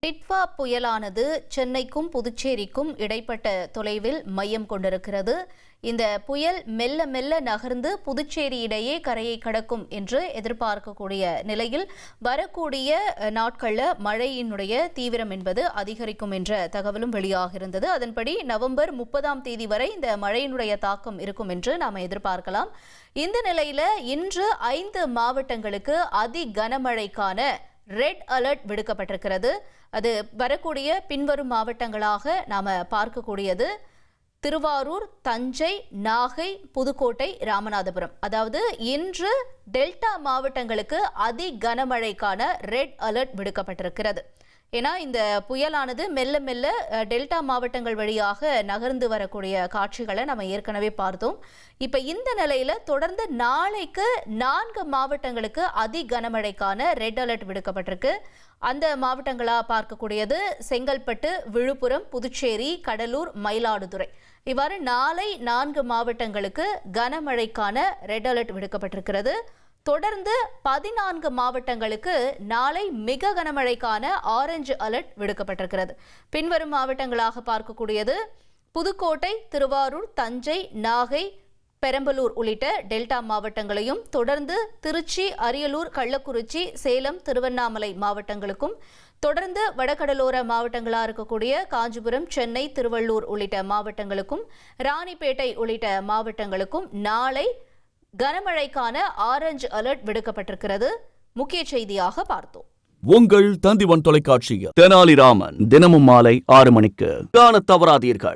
டிட்வா புயலானது சென்னைக்கும் புதுச்சேரிக்கும் இடைப்பட்ட தொலைவில் மையம் கொண்டிருக்கிறது. இந்த புயல் மெல்ல மெல்ல நகர்ந்து புதுச்சேரி இடையே கரையை கடக்கும் என்று எதிர்பார்க்கக்கூடிய நிலையில் வரக்கூடிய நாட்களில் மழையினுடைய தீவிரம் என்பது அதிகரிக்கும் என்ற தகவலும் வெளியாகிருந்தது. அதன்படி நவம்பர் 30ஆம் தேதி வரை இந்த மழையினுடைய தாக்கம் இருக்கும் என்று நாம் எதிர்பார்க்கலாம். இந்த நிலையில இன்று 5 மாவட்டங்களுக்கு அதி கனமழைக்கான ரெட் அலர்ட் விடுக்கப்பட்டிருக்கிறது. அது வரக்கூடிய பின்வரும் மாவட்டங்களாக நாம பார்க்கக்கூடியது திருவாரூர், தஞ்சை, நாகை, புதுக்கோட்டை, ராமநாதபுரம். அதாவது இன்று டெல்டா மாவட்டங்களுக்கு அதி கனமழைக்கான ரெட் அலர்ட் விடுக்கப்பட்டிருக்கிறது. ஏன்னா இந்த புயலானது மெல்ல மெல்ல டெல்டா மாவட்டங்கள் வழியாக நகர்ந்து வரக்கூடிய காட்சிகளை நம்ம ஏற்கனவே பார்த்தோம். இப்போ இந்த நிலையில தொடர்ந்து நாளைக்கு 4 மாவட்டங்களுக்கு அதி கனமழைக்கான ரெட் அலர்ட் விடுக்கப்பட்டிருக்கு. அந்த மாவட்டங்களா பார்க்கக்கூடியது செங்கல்பட்டு, விழுப்புரம், புதுச்சேரி, கடலூர், மயிலாடுதுறை. இவ்வாறு நாளை 4 மாவட்டங்களுக்கு கனமழைக்கான ரெட் அலர்ட் விடுக்கப்பட்டிருக்கிறது. தொடர்ந்து 14 மாவட்டங்களுக்கு நாளை மிக கனமழைக்கான ஆரஞ்சு அலர்ட் விடுக்கப்பட்டிருக்கிறது. பின்வரும் மாவட்டங்களாக பார்க்கக்கூடியது புதுக்கோட்டை, திருவாரூர், தஞ்சை, நாகை, பெரம்பலூர் உள்ளிட்ட டெல்டா மாவட்டங்களையும், தொடர்ந்து திருச்சி, அரியலூர், கள்ளக்குறிச்சி, சேலம், திருவண்ணாமலை மாவட்டங்களுக்கும், தொடர்ந்து வடகடலோர மாவட்டங்களாக இருக்கக்கூடிய காஞ்சிபுரம், சென்னை, திருவள்ளூர் உள்ளிட்ட மாவட்டங்களுக்கும், ராணிப்பேட்டை உள்ளிட்ட மாவட்டங்களுக்கும் நாளை கனமழைக்கான ஆரஞ்சு அலர்ட் விடுக்கப்பட்டிருக்கிறது. முக்கிய செய்தியாக பார்த்தோம். உங்கள் தந்திவன் தொலைக்காட்சியில் தெனாலிராமன் தினமும் மாலை 6 மணிக்கு காண தவறாதீர்கள்.